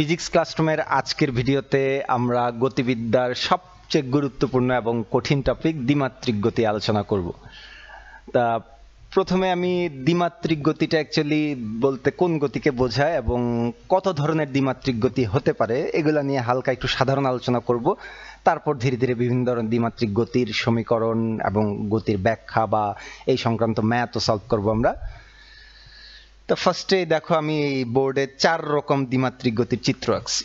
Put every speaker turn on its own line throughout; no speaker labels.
Physics ক্লাসরুমের আজকের ভিডিওতে আমরা গতিবিদ্যার সবচেয়ে গুরুত্বপূর্ণ এবং কঠিন টপিক দ্বিমাত্রিক গতি আলোচনা করব। তা প্রথমে আমি দ্বিমাত্রিক গতিটা অ্যাকচুয়ালি বলতে কোন গতিকে বোঝায় এবং কত ধরনের দ্বিমাত্রিক গতি হতে পারে এগুলা নিয়ে হালকা একটু সাধারণ আলোচনা করব। তারপর ধীরে ধীরে বিভিন্ন ধরনের দ্বিমাত্রিক গতির সমীকরণ এবং গতির ব্যাখ্যা বা এই সংক্রান্ত ম্যাথও সলভ করব আমরা। তো ফার্স্টে দেখো আমি এই বোর্ডে 4 রকম দ্বিমাত্রিক গতির চিত্র আঁকছি।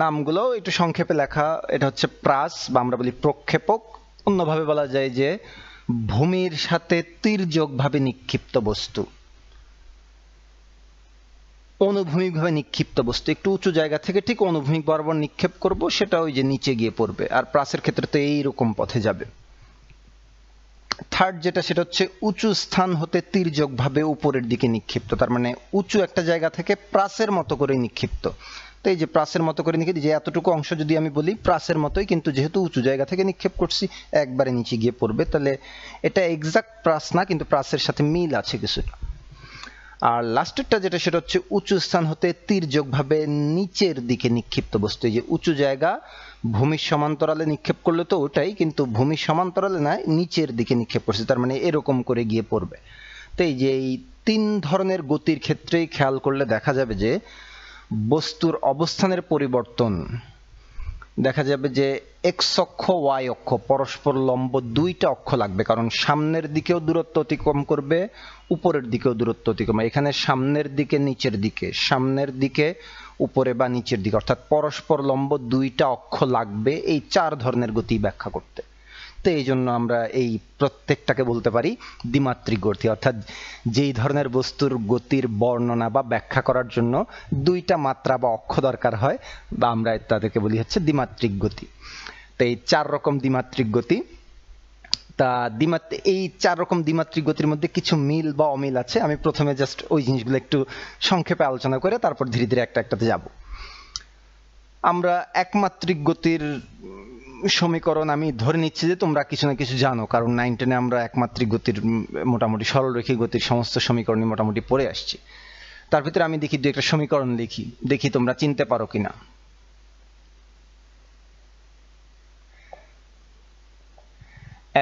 নামগুলো একটু সংক্ষেপে লেখা। এটা হচ্ছে প্রাস বা আমরা বলি প্রক্ষেপক, অন্যভাবে বলা যায় যে ভূমির সাথে তির্যকভাবে নিক্ষিপ্ত বস্তু, অনুভূমিকভাবে নিক্ষিপ্ত বস্তু। একটু উঁচু জায়গা থেকে ঠিক অনুভূমিক বরাবর নিক্ষেপ করব, সেটা ওই যে নিচে গিয়ে পড়বে। আর প্রাসের ক্ষেত্রে তো এইরকম পথে যাবে। থার্ড যেটা, সেটা হচ্ছে উঁচু স্থান হতে তির্যকভাবে উপরের দিকে নিক্ষিপ্ত, তার মানে উঁচু একটা জায়গা থেকে প্রাসের মতো করে নিক্ষিপ্ত। তো এই যে প্রাসের মতো করে নিক্ষেপ, যে এতটুকু অংশ যদি আমি বলি প্রাসের মতোই, কিন্তু যেহেতু উঁচু জায়গা থেকে নিক্ষেপ করছি একবারে নিচে গিয়ে পড়বে, তাহলে এটা এক্সাক্ট প্রাস না, কিন্তু প্রাসের সাথে মিল আছে কিছুটা। আর লাস্টেরটা যেটা, সেটা হচ্ছে উঁচু স্থান হতে তির্যকভাবে নিচের দিকে নিক্ষিপ্ত বস্তু। এই যে উঁচু জায়গা ভূমির সমান্তরালে নিক্ষেপ করলে তো ওটাই, কিন্তু ভূমির সমান্তরালে না, নিচের দিকে নিক্ষেপ করছে, তার মানে এরকম করে গিয়ে পড়বে। তো এই যে এই 3 ধরনের গতির ক্ষেত্রেই খেয়াল করলে দেখা যাবে যে বস্তুর অবস্থানের পরিবর্তন দেখা যাবে যে এক্স অক্ষ ওয়াই অক্ষ পরস্পর লম্ব দুইটা অক্ষ লাগবে, কারণ সামনের দিকেও দূরত্ব অতিক্রম করবে, উপরের দিকেও দূরত্ব অতিক্রম। এখানে সামনের দিকে নিচের দিকে, সামনের দিকে উপরে বা নিচের দিকে, অর্থাৎ পরস্পর লম্ব দুইটা অক্ষ লাগবে এই 4 ধরনের গতি ব্যাখ্যা করতে। তো এই জন্য আমরা এই প্রত্যেকটাকে বলতে পারি দ্বিমাত্রিক গতি, অর্থাৎ যেই ধরনের বস্তুর গতির বর্ণনা বা ব্যাখ্যা করার জন্য 2টা মাত্রা বা অক্ষ দরকার হয়, বা আমরা তাদেরকে বলি হচ্ছে দ্বিমাত্রিক গতি। তো এই 4 রকম দ্বিমাত্রিক গতি। তা এই 4 রকম দ্বিমাত্রিক গতির মধ্যে কিছু মিল বা অমিল আছে। আমি প্রথমে জাস্ট ওই জিনিসগুলো একটু সংক্ষেপে আলোচনা করে তারপর ধীরে ধীরে একটা একটাতে যাব। আমরা একমাত্রিক গতির সমীকরণ আমি ধরে নিচ্ছি যে তোমরা কিছু না কিছু জানো, কারণ 9, 10 আমরা একমাত্রিক গতির মোটামুটি সরলরৈখিক গতির সমস্ত সমীকরণই মোটামুটি পড়ে আসছি। তার ভিতরে আমি দেখি 2-একটা সমীকরণ লিখি, দেখি তোমরা চিনতে পারো কিনা।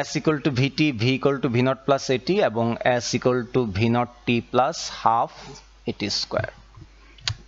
S equal to Vt, V equal to V naught plus AT এবং S equal to V naught T plus half AT square।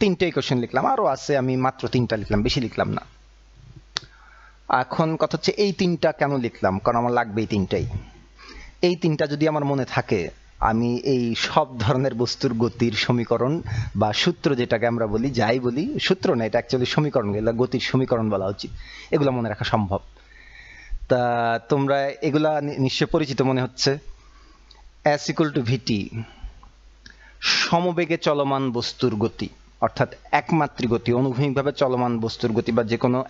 3টে ইকুয়েশন লিখলাম, আরো আছে, আমি মাত্র 3টা লিখলাম, বেশি লিখলাম না। এখন কথা হচ্ছে এই 3টা কেন লিখলাম, কারণ আমার লাগবে এই 3টাই। এই 3টা যদি আমার মনে থাকে, আমি এই সব ধরনের বস্তুর গতির সমীকরণ বা সূত্র, যেটাকে আমরা বলি, যাই বলি, সূত্র না, এটা অ্যাকচুয়ালি সমীকরণ, এগুলা গতির সমীকরণ বলা উচিত, এগুলো মনে রাখা সম্ভব। তা তোমরা এগুলা নিশ্চয় পরিচিত মনে হচ্ছে। S equal to Vt, সমবেগে চলমান বস্তুর গতি, অর্থাৎ একমাত্রিক গতি, অনুভূমিকভাবে চলমান বস্তুর গতি, বা যে কোনো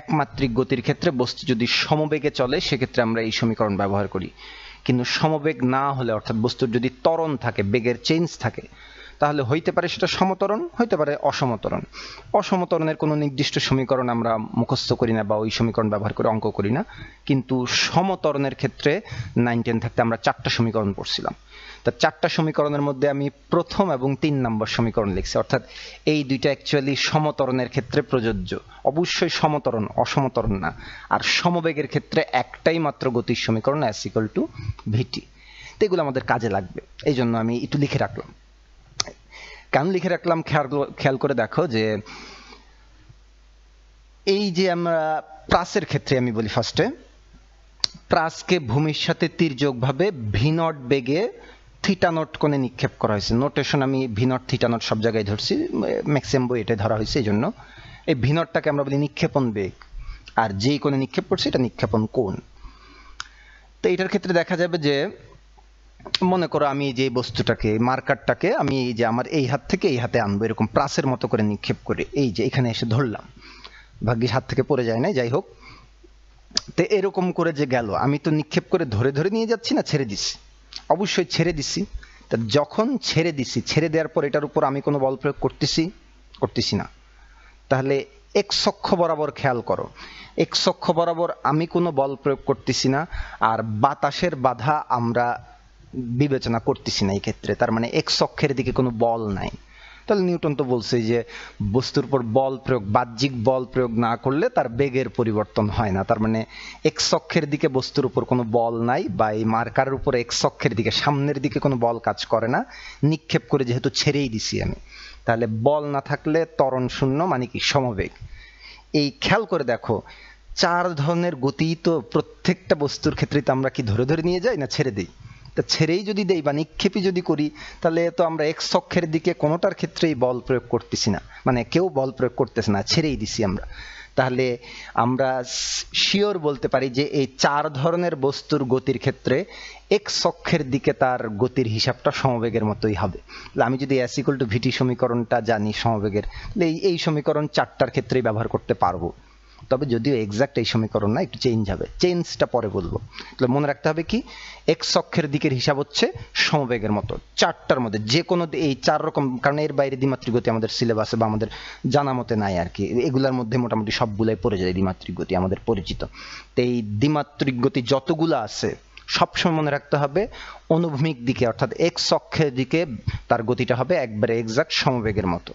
একমাত্রিক গতির ক্ষেত্রে বস্তু যদি সমবেগে চলে সেক্ষেত্রে আমরা এই সমীকরণ ব্যবহার করি। কিন্তু সমবেগ না হলে, অর্থাৎ বস্তুর যদি ত্বরণ থাকে, বেগের চেঞ্জ থাকে, তাহলে হইতে পারে সেটা সমত্বরণ, হইতে পারে অসমত্বরণ। অসমত্বরণের কোনো নির্দিষ্ট সমীকরণ আমরা মুখস্থ করি না বা ওই সমীকরণ ব্যবহার করে অঙ্ক করি না, কিন্তু সমত্বরণের ক্ষেত্রে 9, 10 থাকতে আমরা 4টা সমীকরণ পড়ছিলাম। তা 4টা সমীকরণের মধ্যে আমি প্রথম এবং 3 নম্বর সমীকরণ লিখছি, অর্থাৎ এই দুইটা অ্যাকচুয়ালি সমত্বরণের ক্ষেত্রে প্রযোজ্য, অবশ্যই সমত্বরণ, অসমত্বরণ না। আর সমবেগের ক্ষেত্রে একটাই মাত্র গতির সমীকরণ, S equal to Vt। তো এগুলো আমাদের কাজে লাগবে, এই জন্য আমি একটু লিখে রাখলাম। কেন লিখে রাখলাম খেয়াল করে দেখো, যে এই যে আমরা প্রাসের ক্ষেত্রে আমি বলি ফার্স্টে, প্রাসকে ভূমির সাথে তির্যকভাবে ভি নট বেগে থিটা নট কোণে নিক্ষেপ করা হয়েছে। নোটেশন আমি ভি নট থিটা নট সব জায়গায় ধরছি, ম্যাক্সিমাম বই এটা ধরা হয়েছে। এই জন্য এই ভি নটটাকে আমরা বলি নিক্ষেপণ বেগ, আর যেই কোণে নিক্ষেপ করছে এটা নিক্ষেপণ কোণ। তো এটার ক্ষেত্রে দেখা যাবে যে, মনে করো আমি যে বস্তুটাকে, মার্কারটাকে আমি এই যে আমার এই হাত থেকে এই হাতে আনবো, এরকম প্রাসের মতো করে নিক্ষেপ করে এই যে এখানে এসে ধরলাম, ভাগ্যিস হাত থেকে পড়ে যায় না, যাই হোক। তো এরকম করে যে গেল, আমি তো নিক্ষেপ করে ধরে ধরে নিয়ে যাচ্ছি না, ছেড়ে দিচ্ছি, অবশ্যই ছেড়ে দিচ্ছি। তা যখন ছেড়ে দিচ্ছি, ছেড়ে দেওয়ার পর এটার উপর আমি কোনো বল প্রয়োগ করতেছি না, তাহলে এক্স অক্ষ বরাবর খেয়াল করো, এক্স অক্ষ বরাবর আমি কোনো বল প্রয়োগ করতেছি না, আর বাতাসের বাধা আমরা বিবেচনা করতেছি না এই ক্ষেত্রে, তার মানে এক্স অক্ষের দিকে কোনো বল নাই। তাহলে নিউটন তো বলছে যে বস্তুর উপর বল প্রয়োগ, বাহ্যিক বল প্রয়োগ না করলে তার বেগের পরিবর্তন হয় না। তার মানে এক্স অক্ষের দিকে বস্তুর উপর কোনো বল নাই, বা এই মার্কারের উপর এক্স অক্ষের দিকে সামনের দিকে কোনো বল কাজ করে না, নিক্ষেপ করে যেহেতু ছেড়েই দিছি আমি, তাহলে বল না থাকলে ত্বরণ শূন্য, মানে কি সমবেগ। এই খেয়াল করে দেখো, 4 ধরনের গতি তো প্রত্যেকটা বস্তুর ক্ষেত্রে তো আমরা কি ধরে ধরে নিয়ে যাই না ছেড়ে দিই? তা ছেড়েই যদি দেই বা নিক্ষেপই যদি করি, তাহলে তো আমরা এক্স অক্ষের দিকে কোনোটার ক্ষেত্রেই বল প্রয়োগ করতেছি না, মানে কেউ বল প্রয়োগ করতেছে না, ছেড়েই দিছি আমরা। তাহলে আমরা শিওর বলতে পারি যে এই 4 ধরনের বস্তুর গতির ক্ষেত্রে এক্স অক্ষের দিকে তার গতির হিসাবটা সমবেগের মতোই হবে। আমি যদি এস ইকুয়াল টু ভিটি সমীকরণটা জানি সমবেগের, তাহলে এই সমীকরণ 4টার ক্ষেত্রেই ব্যবহার করতে পারবো। তবে যদিও এক্সাক্ট এই সমীকরণ না, একটু চেঞ্জ হবে, চেঞ্জটা পরে বলবো। তাহলে মনে রাখতে হবে কি, এক্স অক্ষের দিকের হিসাব হচ্ছে সমবেগের মতো 4টার মধ্যে যে কোনো এই 4 রকম, কারণ এর বাইরে দ্বিমাত্রিক গতি আমাদের সিলেবাসে বা আমাদের জানা মতে নাই আর কি, এগুলার মধ্যে মোটামুটি সবগুলাই পড়ে যায় দ্বিমাত্রিক গতি আমাদের পরিচিত। তো এই দ্বিমাত্রিক গতি যতগুলো আছে সবসময় মনে রাখতে হবে অনুভূমিক দিকে অর্থাৎ এক্স অক্ষের দিকে তার গতিটা হবে একবারে এক্সাক্ট সমবেগের মতো।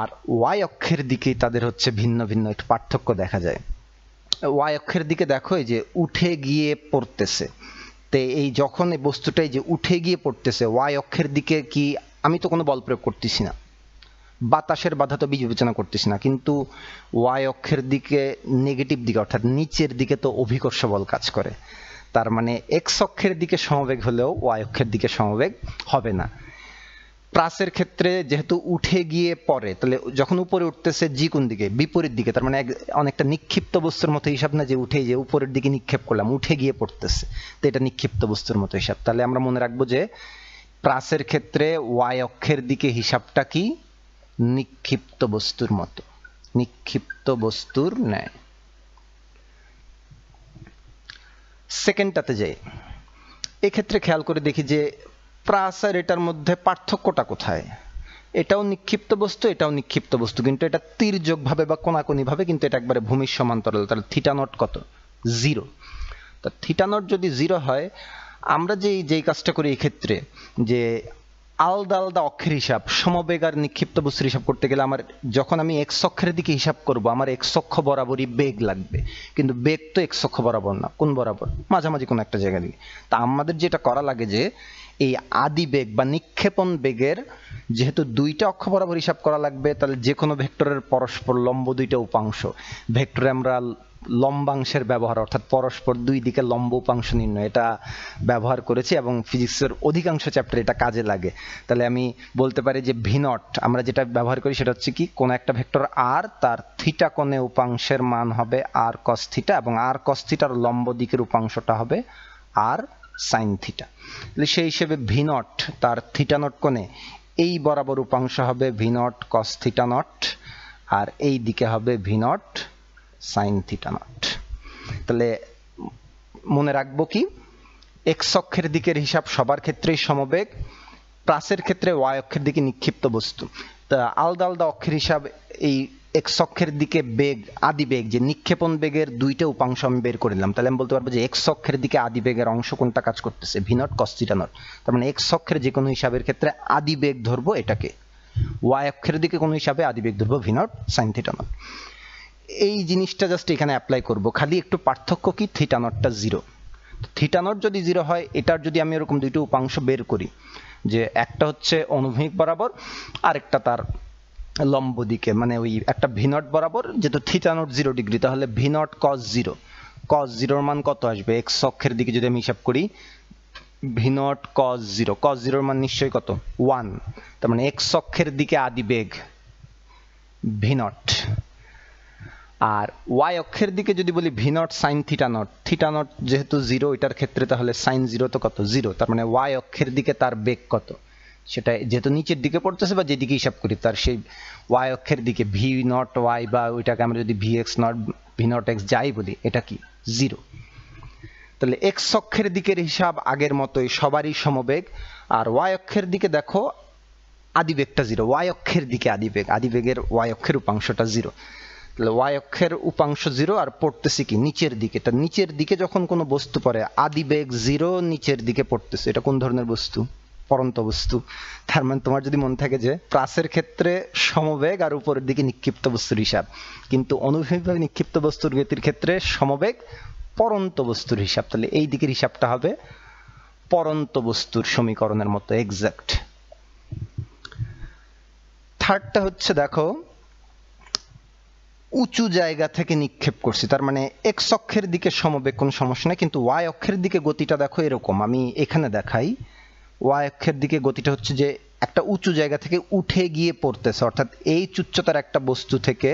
আর ওয়াই অক্ষের দিকে তাদের হচ্ছে ভিন্ন ভিন্ন একটু পার্থক্য দেখা যায়। ওয়াই অক্ষের দিকে দেখো এই যে উঠে গিয়ে পড়তেছে, তো এই যখন এই বস্তুটাই যে উঠে গিয়ে পড়তেছে, ওয়াই অক্ষের দিকে কি আমি তো কোনো বল প্রয়োগ করতেছি না, বাতাসের বাধা তো বিবেচনা করতেছি না, কিন্তু ওয়াই অক্ষের দিকে নেগেটিভ দিকে অর্থাৎ নিচের দিকে তো অভিকর্ষ বল কাজ করে। তার মানে এক্স অক্ষের দিকে সমবেগ হলেও ওয়াই অক্ষের দিকে সমবেগ হবে না। প্রাসের ক্ষেত্রে যেহেতু উঠে গিয়ে পড়ে, তাহলে যখন উপরে উঠতেছে জি কোন দিকে, বিপরীত দিকে, তার মানে অনেকটা নিক্ষিপ্ত বস্তুর মতো হিসাব না, যে উঠে যে উপরের দিকে নিক্ষেপ করলাম, উঠে গিয়ে পড়তেছে, তো এটা নিক্ষিপ্ত বস্তুর মতো হিসাব। তাহলে আমরা মনে রাখবো যে প্রাসের ক্ষেত্রে ওয়াই অক্ষের দিকে হিসাবটা কি নিক্ষিপ্ত বস্তুর মতো, নিক্ষিপ্ত বস্তুর ন্যায়। সেকেন্ডটাতে যাই, এক্ষেত্রে খেয়াল করে দেখি যে প্রাস আর এটার মধ্যে পার্থক্যটা কোথায়। এটাও নিক্ষিপ্ত বস্তু, এটাও নিক্ষিপ্ত বস্তু, কিন্তু এটা তির্যক ভাবে বা কোনাকুনি ভাবে, কিন্তু এটা একবারে ভূমির সমান্তরাল। তাহলে থিটা নট কত? 0। তা থিটা নট যদি 0 হয়, আমরা যেই কাজটা করি এই ক্ষেত্রে, যে আলাদা আলাদা অক্ষের হিসাব, সমবেগ আর নিক্ষিপ্ত বস্তুর হিসাব করতে গেলে আমার যখন আমি এক্স অক্ষের দিকে হিসাব করব, আমার এক্স অক্ষ বরাবরই বেগ লাগবে, কিন্তু বেগ তো এক্স অক্ষ বরাবর না, কোন বরাবর? মাঝামাঝি কোন একটা জায়গা দিয়ে। তা আমাদের যেটা করা লাগে যে এই আদি বেগ বা নিক্ষেপণ বেগের যেহেতু 2টা অক্ষ বরাবর হিসাব করা লাগবে, তাহলে যে কোনো ভেক্টরের পরস্পর লম্ব 2টা উপাংশ, ভেক্টরে আমরা লম্বাংশের ব্যবহার অর্থাৎ পরস্পর 2 দিকে লম্ব উপাংশ নির্ণয় এটা ব্যবহার করেছি, এবং ফিজিক্সের অধিকাংশ চ্যাপ্টারে এটা কাজে লাগে। তাহলে আমি বলতে পারি যে ভি নট আমরা যেটা ব্যবহার করি সেটা হচ্ছে কি, কোন একটা ভেক্টর আর, তার থিটা কোণে উপাংশের মান হবে আর কস থিটা, এবং আর কস থিটার লম্ব দিকের উপাংশটা হবে আর সাইন থিটা। তাহলে সেই হিসেবে ভি নট তার থিটা নট কোণে এই বরাবর উপাংশ হবে v naught cos theta naught, আর এই দিকে হবে v naught sine theta naught. তাহলে মনে রাখবো কি, এক্স অক্ষের দিকের হিসাব সবার ক্ষেত্রেই সমবেগ, প্রাসের ক্ষেত্রে ওয়াই অক্ষের দিকে নিক্ষিপ্ত বস্তু। তা আলাদা আলাদা অক্ষের হিসাব, এই এক্স অক্ষের দিকে বেগ আদি বেগ যে নিক্ষেপণ বেগের 2টা উপাংশ আমি বের করে নিলাম, তাহলে আমি বলতে পারবো যে এক্স অক্ষের দিকে আদি বেগের অংশ কোনটা কাজ করতেছে, V naught cos theta not. তার মানে এক্স অক্ষের যে কোনো হিসাবের ক্ষেত্রে আদি বেগ ধরবো এটাকে, ওয়াই অক্ষের দিকে কোনো হিসাবে আদি বেগ ধরবো V naught sine theta not. এই জিনিসটা জাস্ট এখানে অ্যাপ্লাই করব, খালি একটু পার্থক্য কি, থিটা নটটা 0। থিটা নট যদি 0 হয়, এটার যদি আমি এরকম 2টো উপাংশ বের করি, যে একটা হচ্ছে অনুভূমিক বরাবর, আরেকটা তার লম্ব দিকে, মানে ওই একটা ভি নট বরাবর, যেহেতু থিটা নট 0 ডিগ্রি, তাহলে ভি নট কস 0, কস 0 মান কত আসবে, এক্স অক্ষের দিকে যদি আমি হিসাব করি ভি নট কস 0, কস 0 মান নিশ্চয়ই কত 1, তার মানে এক্স অক্ষের দিকে আদি বেগ ভি নট। আর ওয়াই অক্ষের দিকে যদি বলি V naught sine theta not, theta not যেহেতু 0 এটার ক্ষেত্রে, তাহলে সাইন 0 তো কত 0, তার মানে ওয়াই অক্ষের দিকে তার বেগ কত, সেটা যেহেতু নিচের দিকে পড়তেছে বা যেদিকে হিসাব করি, তার সেই ওয়াই অক্ষের দিকে ভি নট ওয়াই, বা ওইটাকে আমরা যদি V x not V naught x যাই বলি, এটা কি 0। তাহলে এক্স অক্ষের দিকের হিসাব আগের মতোই, সবারই সমবেগ। আর ওয়াই অক্ষের দিকে দেখো আদিবেগটা 0, ওয়াই অক্ষের দিকে আদিবেগের ওয়াই অক্ষের উপাংশটা 0, তাহলে ওয়াই অক্ষের উপাংশ 0 আর পড়তেছে কি নিচের দিকে। তা নিচের দিকে যখন কোনো বস্তু পড়ে আদিবেগ 0 নিচের দিকে পড়তেছে, এটা কোন ধরনের বস্তু? পড়ন্ত বস্তু। তার মানে তোমার যদি মনে থাকে যে প্রাসের ক্ষেত্রে সমবেগ আর উপরের দিকে নিক্ষিপ্ত বস্তুর হিসাব, কিন্তু অনুভূমিকভাবে নিক্ষিপ্ত বস্তুর গতির ক্ষেত্রে সমবেগ পড়ন্ত বস্তুর হিসাব, তাহলে এই দিকের হিসাবটা হবে পড়ন্ত বস্তুর সমীকরণের মতো এক্সাক্ট। থার্ডটা হচ্ছে দেখো উঁচু জায়গা থেকে নিক্ষেপ করছি, তার মানে এক্স অক্ষের দিকে সমবেগ কোনো সমস্যা নেই, কিন্তু ওয়াই অক্ষের দিকে গতিটা দেখো এরকম, আমি এখানে দেখাই। ওয়াই অক্ষের দিকে গতিটা হচ্ছে যে একটা উঁচু জায়গা থেকে উঠে গিয়ে পড়তেছে, অর্থাৎ এই উচ্চতার একটা বস্তু থেকে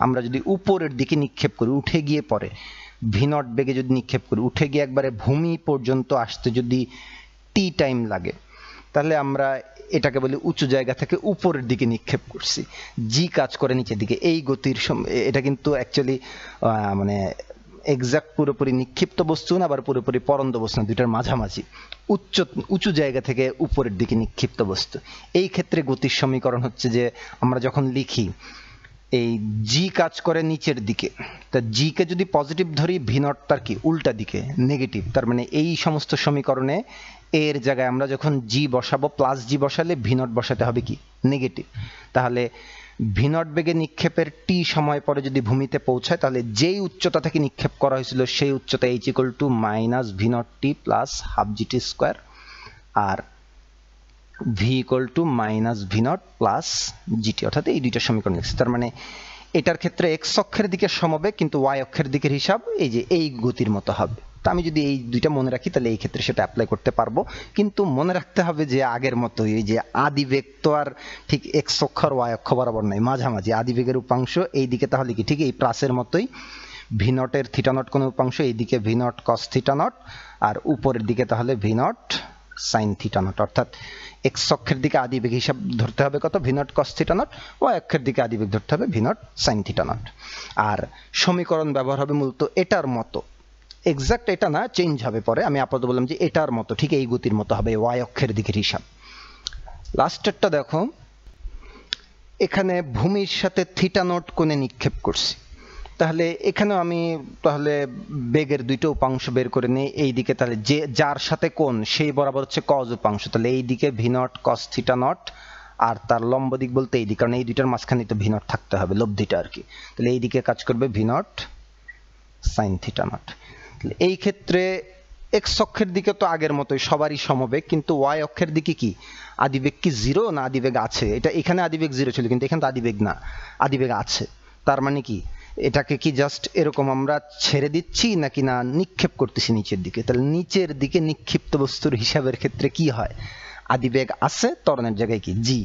আমরা যদি উপরের দিকে নিক্ষেপ করি, উঠে গিয়ে পড়ে ভি নট বেগে যদি নিক্ষেপ করি, উঠে গিয়ে একবারে ভূমি পর্যন্ত আসতে যদি টি টাইম লাগে, তাহলে আমরা এটাকে বলি উঁচু জায়গা থেকে উপরের দিকে নিক্ষেপ করছি, জি কাজ করে নিচের দিকে। এই গতির এটা কিন্তু অ্যাকচুয়ালি মানে এক্সাক্ট পুরোপুরি নিক্ষিপ্ত বস্তু না, আবার পুরোপুরি পড়ন্ত বস্তু না, দুইটার মাঝামাঝি উঁচু জায়গা থেকে উপরের দিকে নিক্ষিপ্ত বস্তু। এই ক্ষেত্রে গতির সমীকরণ হচ্ছে যে আমরা যখন লিখি এই জি কাজ করে নিচের দিকে, তা জি কে যদি পজিটিভ ধরি, ভি নট তার কি উল্টা দিকে নেগেটিভ, তার মানে এই সমস্ত সমীকরণে এর জায়গায় আমরা যখন জি বসাবো, প্লাস জি বসালে ভি নট বসাতে হবে কি নেগেটিভ। তাহলে ভি নট বেগে নিক্ষেপের টি সময় পরে যদি ভূমিতে পৌঁছায়, তাহলে যেই উচ্চতা থেকে নিক্ষেপ করা হয়েছিল সেই উচ্চতা H equal to minus V naught T plus half GT square, আর V equal to minus V naught plus GT, অর্থাৎ এই দুইটা সমীকরণ লিখছি। তার মানে এটার ক্ষেত্রে এক্স অক্ষের দিকে সমবেগ, কিন্তু ওয়াই অক্ষের দিকের হিসাব এই যে এই গতির মতো হবে। তো আমি যদি এই দুইটা মনে রাখি, তাহলে এই ক্ষেত্রে সেটা অ্যাপ্লাই করতে পারবো, কিন্তু মনে রাখতে হবে যে আগের মতোই, এই যে আদিবেগ তো আর ঠিক এক্স অক্ষ আর ওয়াই অক্ষ বরাবর নয়, মাঝামাঝি আদিবেগের উপাংশ এই দিকে, তাহলে কি ঠিক এই প্লাসের মতোই ভি নটের থিটা নট কোন উপাংশ, এইদিকে v naught cos theta naught, আর উপরের দিকে তাহলে v naught sine theta naught, অর্থাৎ এক্স অক্ষের দিকে আদিবেগ হিসাব ধরতে হবে কত, v naught cos theta naught, y অক্ষের দিকে আদিবেগ ধরতে হবে v naught sine theta naught. আর সমীকরণ ব্যবহার হবে মূলত এটার মতো, এক্সাক্ট এটা না, চেঞ্জ হবে পরে, আমি আপাতত বললাম যে এটার মতো, ঠিক এই গতির মতো হবে ওয়াই অক্ষের দিকের হিসাব। লাস্টেরটা দেখো, এখানে ভূমির সাথে থিটা নট কোণে নিক্ষেপ করছি, তাহলে এখানেও আমি তাহলে বেগের দুইটা উপাংশ বের করে নিই। এই দিকে তাহলে যে যার সাথে কোণ সেই বরাবর হচ্ছে কজ উপাংশ, তাহলে এই দিকে v naught cos theta naught, আর তার লম্ব দিক বলতে এই দিক, কারণ এই দুইটার মাঝখানে তো ভি নট থাকতে হবে, লব্ধিটা আর কি। তাহলে এই দিকে কাজ করবে V naught sine theta not. এই ক্ষেত্রে এক্স অক্ষের দিকে তো আগের মতোই সবারই সমবেগ, কিন্তু ওয়াই অক্ষের দিকে কি আদিবেগ কি জিরো না আদিবেগ আছে? এটা এখানে আদিবেগ জিরো ছিল, কিন্তু এখানে তো আদিবেগ না, আদিবেগ আছে। তার মানে কি এটাকে কি জাস্ট এরকম আমরা ছেড়ে দিচ্ছি নাকি না নিক্ষেপ করতেছি নিচের দিকে? তাহলে নিচের দিকে নিক্ষিপ্ত বস্তুর হিসাবের ক্ষেত্রে কি হয়, আদিবেগ আছে, ত্বরণের জায়গায় কি জি।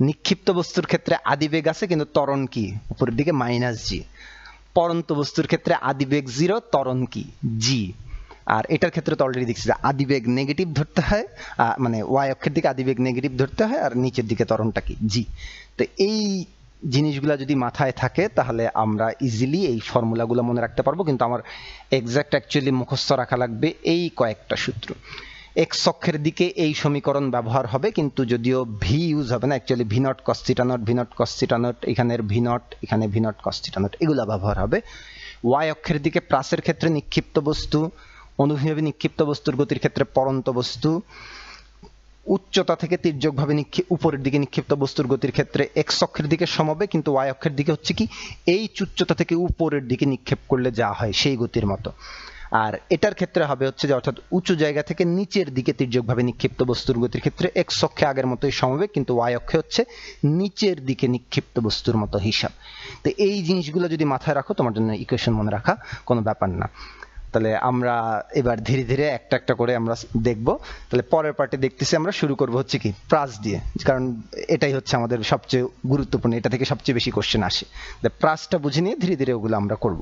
নিক্ষিপ্ত বস্তুর ক্ষেত্রে আদিবেগ আছে কিন্তু ত্বরণ কি উপরের দিকে মাইনাস জি। পড়ন্ত বস্তুর ক্ষেত্রে আদিবেগ জিরো, ত্বরণ কি জি। আর এটার ক্ষেত্রে তো অলরেডি দেখছি যে আদিবেগ নেগেটিভ ধরতে হয়, মানে ওয়াই অক্ষের দিকে আদিবেগ নেগেটিভ ধরতে হয়, আর নিচের দিকে ত্বরণটা কি জি। তো এই জিনিসগুলা যদি মাথায় থাকে তাহলে আমরা ইজিলি এই ফর্মুলাগুলো মনে রাখতে পারবো, কিন্তু আমার এক্সাক্ট অ্যাকচুয়ালি মুখস্থ রাখা লাগবে এই কয়েকটা সূত্র। এক্স অক্ষের দিকে এই সমীকরণ ব্যবহার হবে, কিন্তু যদিও ভি ইউজ হবে না, actually V naught cos theta not, V naught cos theta not, এখানের ভি নট, এখানে V naught cos theta not, এগুলা ব্যবহার হবে। ওয়াই অক্ষের দিকে প্লাসের ক্ষেত্রে নিক্ষিপ্ত বস্তু, অনুভূমিকভাবে নিক্ষিপ্ত বস্তুর গতির ক্ষেত্রে পড়ন্ত বস্তু, উচ্চতা থেকে তির্যকভাবে উপরের দিকে নিক্ষিপ্ত বস্তুর গতির ক্ষেত্রে এক্স অক্ষের দিকে সমবে, কিন্তু ওয়াই অক্ষের দিকে হচ্ছে কি এই উচ্চতা থেকে উপরের দিকে নিক্ষেপ করলে যা হয় সেই গতির মতো। আর এটার ক্ষেত্রে হবে হচ্ছে যে অর্থাৎ উঁচু জায়গা থেকে নিচের দিকে তির্যকভাবে নিক্ষিপ্ত বস্তুর গতির ক্ষেত্রে এক্স অক্ষে আগের মতোই সমবে, কিন্তু ওয়াই অক্ষে হচ্ছে নিচের দিকে নিক্ষিপ্ত বস্তুর মতো হিসাব। তো এই জিনিসগুলো যদি মাথায় রাখো, তোমার জন্য ইকুয়েশন মনে রাখা কোনো ব্যাপার না। তাহলে আমরা এবার ধীরে ধীরে একটা একটা করে আমরা দেখব। তাহলে পরের পার্টে দেখতেছি আমরা শুরু করব হচ্ছে কি প্রাস দিয়ে, কারণ এটাই হচ্ছে আমাদের সবচেয়ে গুরুত্বপূর্ণ, এটা থেকে সবচেয়ে বেশি কোশ্চেন আসে। প্রাসটা বুঝে নিয়ে ধীরে ধীরে ওগুলো আমরা করব।